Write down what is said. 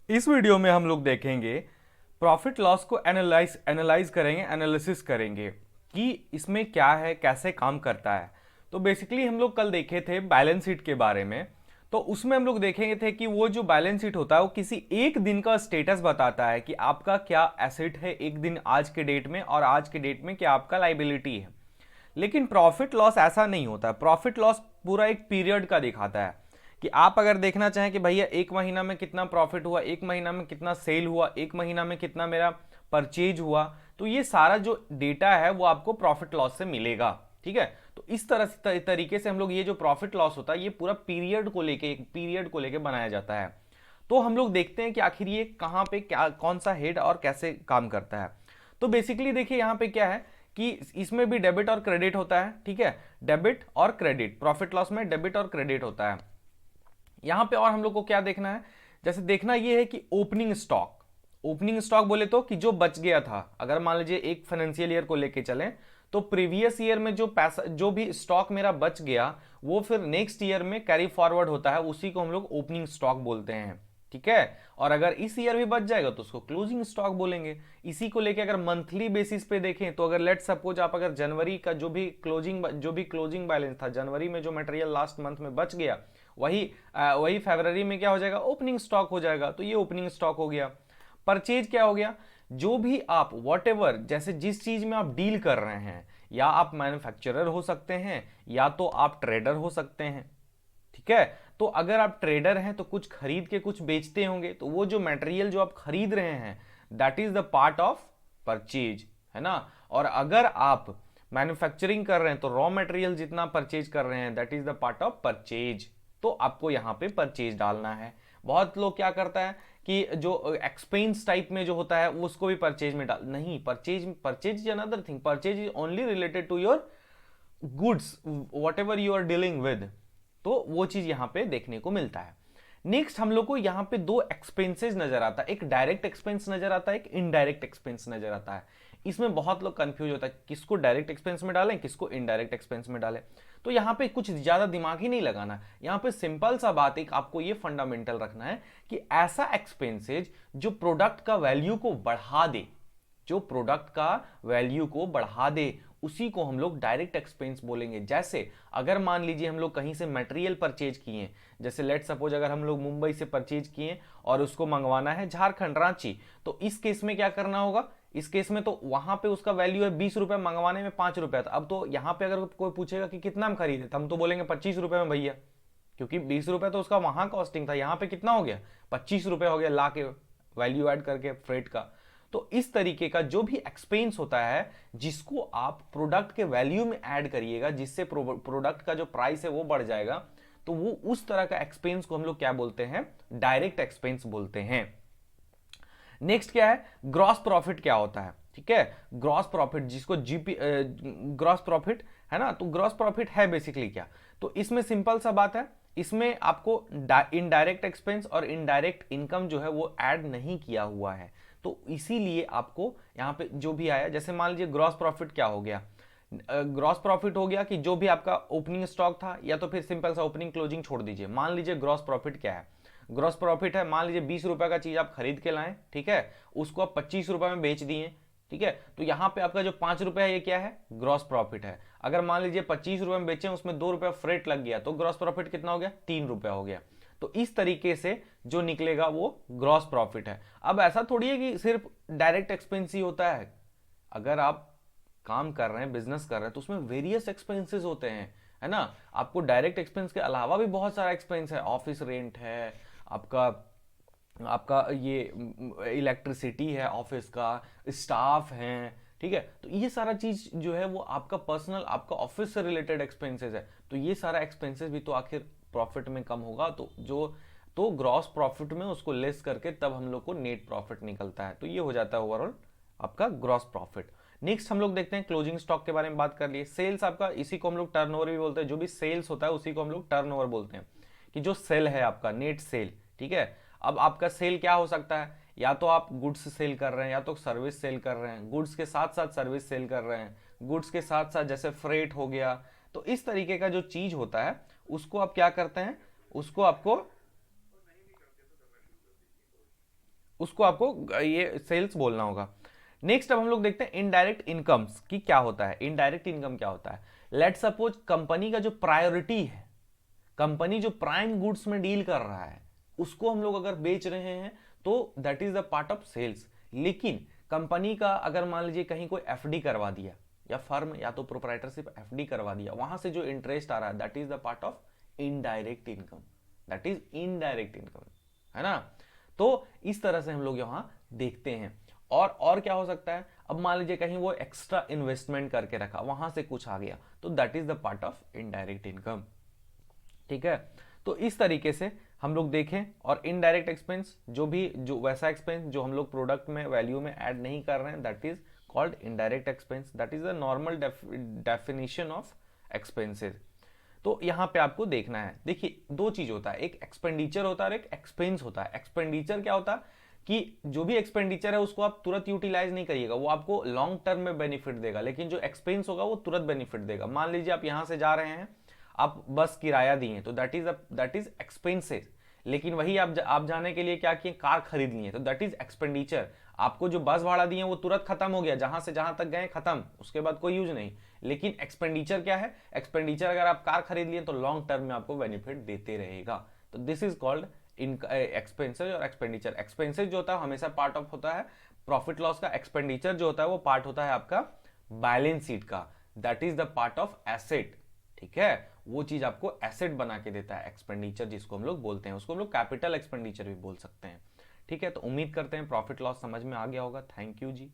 इस वीडियो में हम लोग देखेंगे प्रॉफिट लॉस को एनालाइज करेंगे, एनालिसिस करेंगे कि इसमें क्या है, कैसे काम करता है। तो बेसिकली हम लोग कल देखे थे बैलेंस शीट के बारे में। तो उसमें हम लोग देखेंगे थे कि वो जो बैलेंस शीट होता है वो किसी एक दिन का स्टेटस बताता है कि आपका क्या एसेट है एक दिन आज के डेट में, और आज के डेट में क्या आपका लाइबिलिटी है। लेकिन प्रॉफिट लॉस ऐसा नहीं होता। प्रॉफिट लॉस पूरा एक पीरियड का दिखाता है कि आप अगर देखना चाहें कि भैया एक महीना में कितना प्रॉफिट हुआ, एक महीना में कितना सेल हुआ, एक महीना में कितना मेरा परचेज हुआ, तो ये सारा जो डेटा है वो आपको प्रॉफिट लॉस से मिलेगा। ठीक है, तो इस तरह से तरीके से हम लोग ये जो प्रॉफिट लॉस होता है ये पूरा पीरियड को लेके बनाया जाता है। तो हम लोग देखते हैं कि आखिर ये कहाँ पे क्या, कौन सा हेड और कैसे काम करता है। तो बेसिकली देखिए यहाँ पे क्या है कि इसमें भी डेबिट और क्रेडिट होता है। ठीक है, डेबिट और क्रेडिट, प्रॉफिट लॉस में डेबिट और क्रेडिट होता है। यहां पे और हम लोग को क्या देखना है, जैसे देखना ये है कि ओपनिंग स्टॉक बोले तो कि जो बच गया था, अगर मान लीजिए एक फाइनेंशियल ईयर को लेके चलें तो प्रीवियस ईयर में जो पैसा, जो भी स्टॉक मेरा बच गया वो फिर नेक्स्ट ईयर में कैरी फॉरवर्ड होता है, उसी को हम लोग ओपनिंग स्टॉक बोलते हैं। ठीक है, और अगर इस ईयर भी बच जाएगा तो उसको क्लोजिंग स्टॉक बोलेंगे। इसी को लेके अगर मंथली बेसिस पे देखें तो अगर लेट सपोज आप अगर जनवरी का जो भी क्लोजिंग बैलेंस था, जनवरी में जो मटेरियल लास्ट मंथ में बच गया, वही वही फरवरी में क्या हो जाएगा, ओपनिंग स्टॉक हो जाएगा। तो ये ओपनिंग स्टॉक हो गया। परचेज क्या हो गया, जो भी आप वॉट एवर, जैसे जिस चीज में आप डील कर रहे हैं, या आप मैन्युफैक्चरर हो सकते हैं या तो आप ट्रेडर हो सकते हैं। ठीक है, तो अगर आप ट्रेडर हैं तो कुछ खरीद के कुछ बेचते होंगे, तो वो जो मटेरियल जो आप खरीद रहे हैं that is the part of purchase, है ना। और अगर आप मैन्युफैक्चरिंग कर रहे हैं तो रॉ मटेरियल जितना परचेज कर रहे हैं that is the part of purchase. तो आपको यहां पे परचेज डालना है। बहुत लोग क्या करता है कि जो एक्सपेंस टाइप में जो होता है उसको भी परचेज में डाल, नहीं, purchase is another thing. Purchase is only related to your goods whatever you are dealing with. तो वो चीज यहां पे देखने को मिलता है। नेक्स्ट हम लोग को यहां पे दो एक्सपेंसेस नजर आता है, एक डायरेक्ट एक्सपेंस नजर आता है, एक इनडायरेक्ट एक्सपेंस नजर आता है। इसमें बहुत लोग कंफ्यूज होता है किसको डायरेक्ट एक्सपेंस में डालें, किसको इनडायरेक्ट एक्सपेंस में डालें। तो यहां पे कुछ ज्यादा दिमाग ही नहीं लगाना, यहां पे सिंपल सा बात एक आपको ये फंडामेंटल रखना है कि ऐसा एक्सपेंसेज जो प्रोडक्ट का वैल्यू को बढ़ा दे, जो प्रोडक्ट का वैल्यू को बढ़ा दे, उसी को हम लोग डायरेक्ट एक्सपेंस बोलेंगे। जैसे अगर मान लीजिए हम लोग कहीं से मटेरियल परचेज किए, जैसे लेट सपोज अगर हम लोग मुंबई से परचेज किए और उसको मंगवाना है झारखंड रांची, तो इस केस में क्या करना होगा, इस केस में तो वहां पे उसका वैल्यू है 20 रुपए, मंगवाने में 5 रुपए था। अब तो यहां पे अगर कोई पूछेगा कि कितना में खरीदे, तो हम तो बोलेंगे 25 रुपए में भैया, क्योंकि 20 रुपए तो उसका वहां कॉस्टिंग था, यहां पे कितना हो गया, 25 रुपए हो गया, ला के वैल्यू ऐड करके फ्रेट का। तो इस तरीके का जो भी एक्सपेंस होता है जिसको आप प्रोडक्ट के वैल्यू में ऐड करिएगा, जिससे प्रोडक्ट का जो प्राइस है वो बढ़ जाएगा, तो वो उस तरह का एक्सपेंस को हम लोग क्या बोलते हैं, डायरेक्ट एक्सपेंस बोलते हैं। नेक्स्ट क्या है, ग्रॉस प्रॉफिट क्या होता है। ठीक है, ग्रॉस प्रॉफिट जिसको जीपी ग्रॉस प्रॉफिट है ना, तो ग्रॉस प्रॉफिट है बेसिकली क्या, तो इसमें सिंपल सा बात है, इसमें आपको इनडायरेक्ट एक्सपेंस और इनडायरेक्ट इनकम जो है वो ऐड नहीं किया हुआ है। तो इसीलिए आपको यहां पे जो भी आया, जैसे मान लीजिए ग्रॉस प्रॉफिट क्या हो गया, ग्रॉस प्रॉफिट हो गया कि जो भी आपका ओपनिंग स्टॉक था, या तो फिर सिंपल सा ओपनिंग क्लोजिंग छोड़ दीजिए। मान लीजिए ग्रॉस प्रॉफिट क्या है, ग्रॉस प्रॉफिट है, मान लीजिए 20 रुपए का चीज आप खरीद के लाए, ठीक है, उसको आप 25 रुपए में बेच दिए। ठीक है, तो यहां पे आपका जो 5 रुपए है ये क्या है, ग्रॉस प्रॉफिट है। अगर मान लीजिए 25 रुपए में बेचे, उसमें 2 रुपए फ्रेट लग गया, तो ग्रॉस प्रॉफिट कितना हो गया, 3 रुपए हो गया। तो इस तरीके से जो निकलेगा वो ग्रॉस प्रॉफिट है। अब ऐसा थोड़ी है कि सिर्फ डायरेक्ट एक्सपेंस ही होता है, अगर आप काम कर रहे हैं, बिजनेस कर रहे हैं, तो उसमें वेरियस एक्सपेंसेस होते हैं, है ना। आपको डायरेक्ट एक्सपेंस के अलावा भी बहुत सारा एक्सपेंस है, ऑफिस रेंट है आपका, आपका ये इलेक्ट्रिसिटी है ऑफिस का, स्टाफ है। ठीक है, तो ये सारा चीज जो है वो आपका पर्सनल, आपका ऑफिस से रिलेटेड एक्सपेंसेस है। तो ये सारा एक्सपेंसेस भी तो आखिर प्रॉफिट में कम होगा, तो ग्रॉस प्रॉफिट में उसको लेस करके तब हम लोग को नेट प्रॉफिट निकलता है। तो ये हो जाता है ओवरऑल आपका ग्रॉस प्रॉफिट। नेक्स्ट हम लोग देखते हैं क्लोजिंग स्टॉक के बारे में बात कर लिए। सेल्स आपका, इसी को हम लोग टर्नओवर भी बोलते हैं, जो भी सेल्स होता है उसी को हम लोग टर्नओवर बोलते हैं, कि जो सेल है आपका नेट सेल। ठीक है, अब आपका सेल क्या हो सकता है, या तो आप गुड्स सेल कर रहे हैं या तो सर्विस सेल कर रहे हैं, गुड्स के साथ साथ सर्विस सेल कर रहे हैं, गुड्स के साथ साथ जैसे फ्रेट हो गया। तो इस तरीके का जो चीज होता है उसको आप क्या करते हैं, उसको आपको उसको आपको ये सेल्स बोलना होगा। नेक्स्ट अब हम लोग देखते हैं इनडायरेक्ट इनकम्स की क्या होता है। इनडायरेक्ट इनकम क्या होता है? लेट सपोज कंपनी का जो प्रायोरिटी है, कंपनी जो प्राइम गुड्स में डील कर रहा है, उसको हम लोग अगर बेच रहे हैं तो that is the part of sales. लेकिन कंपनी का अगर मान लीजिए कहीं कोई एफडी करवा दिया, या फर्म या तो प्रोप्राइटरशिप एफडी करवा दिया, वहां से जो इंटरेस्ट आ रहा है that is the part of indirect income, that is indirect income, है ना। तो इस तरह से हम लोग यहां देखते हैं। और क्या हो सकता है? अब मान लीजिए कहीं वो एक्स्ट्रा इन्वेस्टमेंट करके रखा, वहां से कुछ आ गया, तो that is the part of indirect income. ठीक है, तो इस तरीके से हम लोग देखें। और इनडायरेक्ट एक्सपेंस जो वैसा एक्सपेंस जो हम लोग प्रोडक्ट में वैल्यू में ऐड नहीं कर रहे हैं, that is called indirect expense. That is the normal definition of expenses. तो यहां पे आपको देखना है, देखिए दो चीज होता है, एक एक्सपेंडिचर होता है और एक एक्सपेंस होता है। एक्सपेंडिचर क्या होता है कि जो भी एक्सपेंडिचर है उसको आप तुरंत यूटिलाइज नहीं करिएगा, वो आपको लॉन्ग टर्म में बेनिफिट देगा, लेकिन जो एक्सपेंस होगा वो तुरंत बेनिफिट देगा। मान लीजिए आप यहां से जा रहे हैं, आप बस किराया दिए तो दैट इज एक्सपेंसेस। लेकिन वही आप जाने के लिए क्या किए, कार खरीद लिए, तो दैट इज एक्सपेंडिचर। आपको जो बस भाड़ा दिए वो तुरंत खत्म हो गया, जहां से जहां तक गए खत्म, उसके बाद कोई यूज नहीं। लेकिन एक्सपेंडिचर क्या है? एक्सपेंडिचर अगर आप कार खरीद लिए तो लॉन्ग टर्म में आपको बेनिफिट देते रहेगा। तो दिस इज कॉल्ड एक्सपेंसेस और एक्सपेंडिचर। एक्सपेंसेस जो होता है हमेशा पार्ट ऑफ होता है प्रॉफिट लॉस का। एक्सपेंडिचर जो होता है वो पार्ट होता है आपका बैलेंस शीट का, that is the part of asset. ठीक है, वो चीज आपको एसेट बना के देता है एक्सपेंडिचर, जिसको हम लोग बोलते हैं, उसको हम लोग कैपिटल एक्सपेंडिचर भी बोल सकते हैं। ठीक है, तो उम्मीद करते हैं प्रॉफिट लॉस समझ में आ गया होगा। Thank you ji.